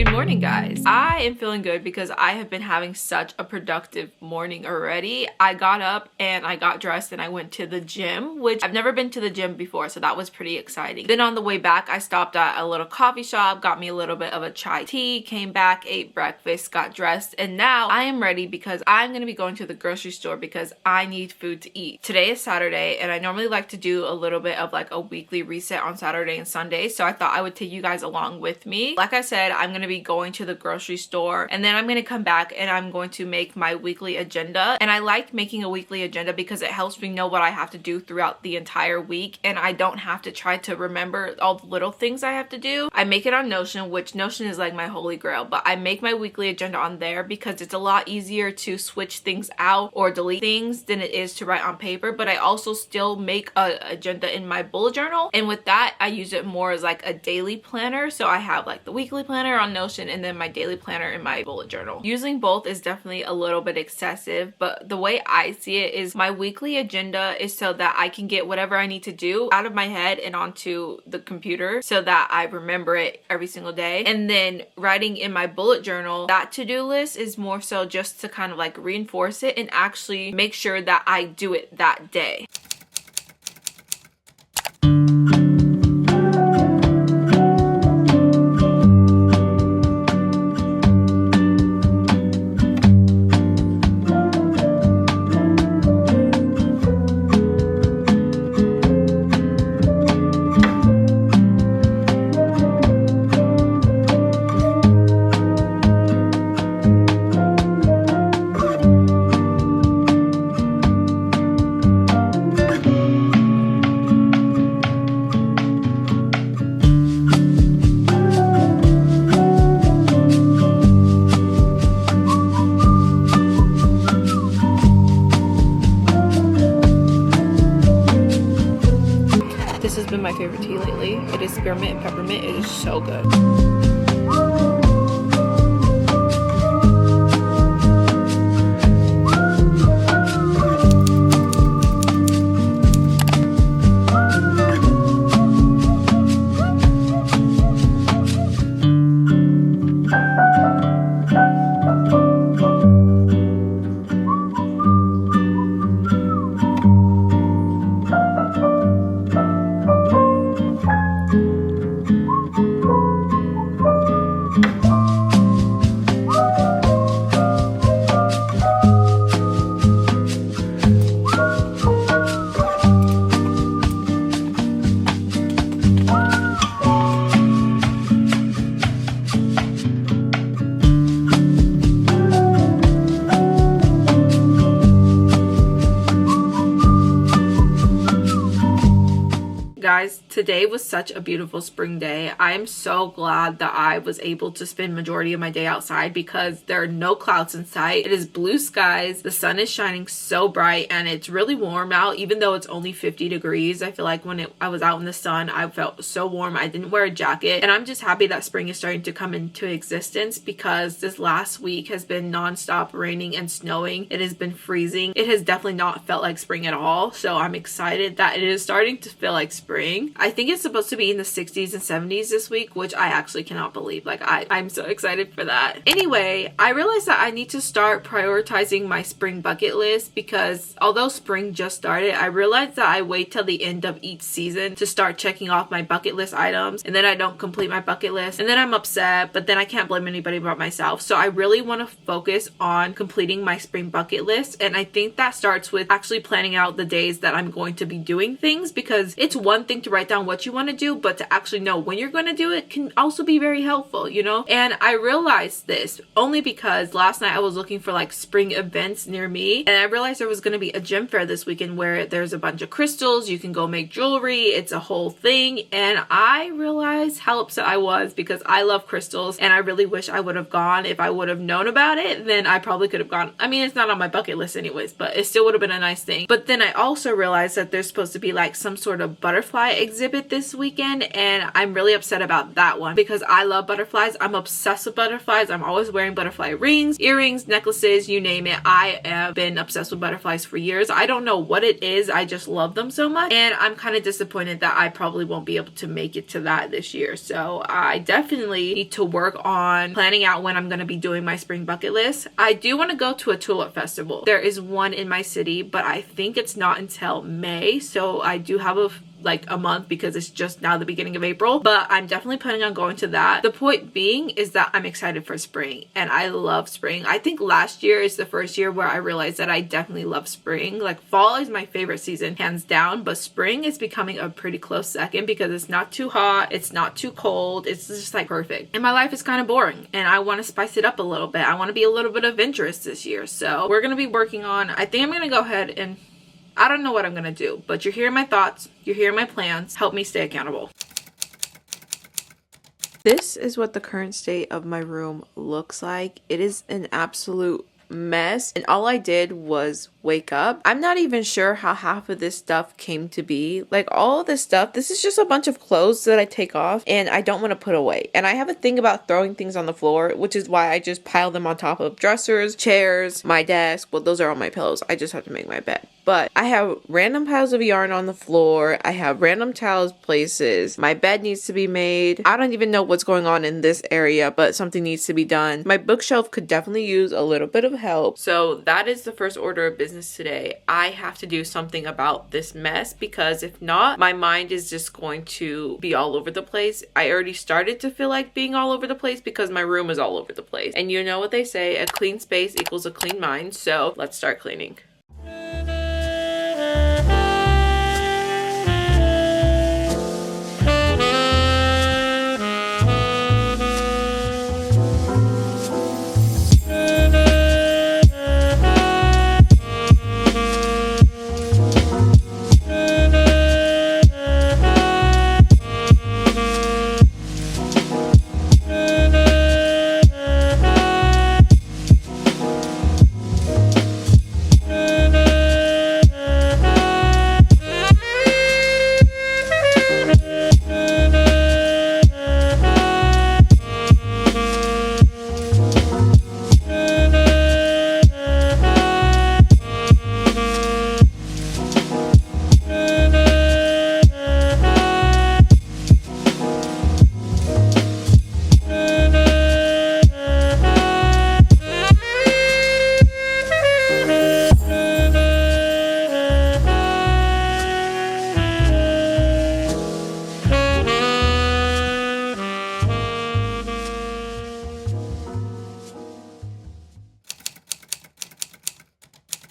Good morning, guys. I am feeling good because I have been having such a productive morning already. I got up and I got dressed and I went to the gym, which I've never been to the gym before, so that was pretty exciting. Then on the way back, I stopped at a little coffee shop, got me a little bit of a chai tea, came back, ate breakfast, got dressed, and now I am ready because I'm going to be going to the grocery store because I need food to eat. Today is Saturday and I normally like to do a little bit of like a weekly reset on Saturday and Sunday, so I thought I would take you guys along with me. Like I said, I'm going to be going to the grocery store and then I'm going to come back and I'm going to make my weekly agenda. And I like making a weekly agenda because it helps me know what I have to do throughout the entire week and I don't have to try to remember all the little things I have to do. I make it on Notion, which Notion is like my holy grail, but I make my weekly agenda on there because it's a lot easier to switch things out or delete things than it is to write on paper. But I also still make an agenda in my bullet journal, and with that I use it more as like a daily planner. So I have like the weekly planner on Notion and then my daily planner in my bullet journal. Using both is definitely a little bit excessive, but the way I see it is my weekly agenda is so that I can get whatever I need to do out of my head and onto the computer so that I remember it every single day. And then writing in my bullet journal, that to-do list is more so just to kind of like reinforce it and actually make sure that I do it that day. This has been my favorite tea lately. It is spearmint and peppermint. It is so good. Guys, today was such a beautiful spring day. I am so glad that I was able to spend majority of my day outside because there are no clouds in sight. It is blue skies. The sun is shining so bright and it's really warm out, even though it's only 50 degrees. I feel like when I was out in the sun, I felt so warm. I didn't wear a jacket, and I'm just happy that spring is starting to come into existence because this last week has been nonstop raining and snowing. It has been freezing. It has definitely not felt like spring at all. So I'm excited that it is starting to feel like spring. I think it's supposed to be in the 60s and 70s this week, which I actually cannot believe. Like I'm so excited for that. Anyway, I realized that I need to start prioritizing my spring bucket list because although spring just started, I realized that I wait till the end of each season to start checking off my bucket list items, and then I don't complete my bucket list and then I'm upset, but then I can't blame anybody but myself. So I really want to focus on completing my spring bucket list, and I think that starts with actually planning out the days that I'm going to be doing things, because it's one thing to write down what you want to do, but to actually know when you're going to do it can also be very helpful, you know? And I realized this only because last night I was looking for like spring events near me, and I realized there was going to be a gem fair this weekend where there's a bunch of crystals, you can go make jewelry, it's a whole thing. And I realized how upset I was because I love crystals and I really wish I would have gone. If I would have known about it, then I probably could have gone. I mean, it's not on my bucket list anyways, but it still would have been a nice thing. But then I also realized that there's supposed to be like some sort of butterfly exhibit exhibit this weekend, and I'm really upset about that one because I love butterflies. I'm obsessed with butterflies. I'm always wearing butterfly rings, earrings, necklaces, you name it. I have been obsessed with butterflies for years. I don't know what it is. I just love them so much, and I'm kind of disappointed that I probably won't be able to make it to that this year. So I definitely need to work on planning out when I'm going to be doing my spring bucket list. I do want to go to a tulip festival. There is one in my city, but I think it's not until May, so I do have a month because it's just now the beginning of April, but I'm definitely planning on going to that. The point being is that I'm excited for spring, and I love spring. I think last year is the first year where I realized that I definitely love spring. Like, fall is my favorite season, hands down, but spring is becoming a pretty close second because it's not too hot, it's not too cold, it's just like perfect. And my life is kind of boring, and I want to spice it up a little bit. I want to be a little bit adventurous this year, so we're going to be working on, I think I'm going to go ahead and I don't know what I'm going to do, but you're hearing my thoughts, you're hearing my plans. Help me stay accountable. This is what the current state of my room looks like. It is an absolute mess, and all I did was wake up. I'm not even sure how half of this stuff came to be. Like, all of this stuff, this is just a bunch of clothes that I take off and I don't want to put away. And I have a thing about throwing things on the floor, which is why I just pile them on top of dressers, chairs, my desk. Well, those are all my pillows. I just have to make my bed. But I have random piles of yarn on the floor. I have random towels places. My bed needs to be made. I don't even know what's going on in this area, but something needs to be done. My bookshelf could definitely use a little bit of help. So that is the first order of business today. I have to do something about this mess, because if not, my mind is just going to be all over the place. I already started to feel like being all over the place because my room is all over the place. And you know what they say, a clean space equals a clean mind. So let's start cleaning.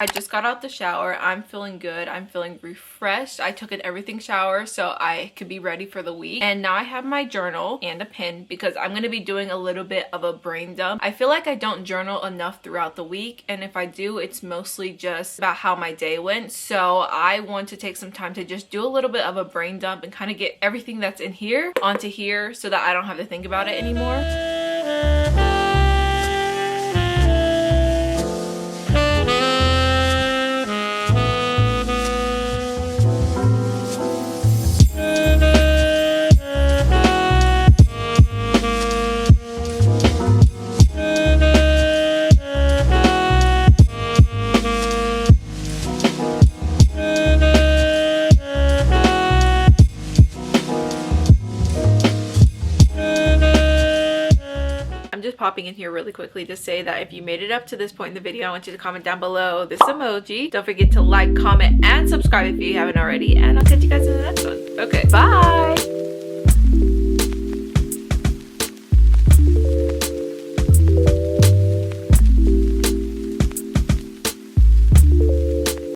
I just got out the shower. I'm feeling good. I'm feeling refreshed. I took an everything shower so I could be ready for the week. And now I have my journal and a pen because I'm going to be doing a little bit of a brain dump. I feel like I don't journal enough throughout the week, and if I do, it's mostly just about how my day went. So I want to take some time to just do a little bit of a brain dump and kind of get everything that's in here onto here so that I don't have to think about it anymore. Popping in here really quickly to say that if you made it up to this point in the video, I want you to comment down below this emoji. Don't forget to like, comment, and subscribe if you haven't already, and I'll catch you guys in the next one. Okay, bye!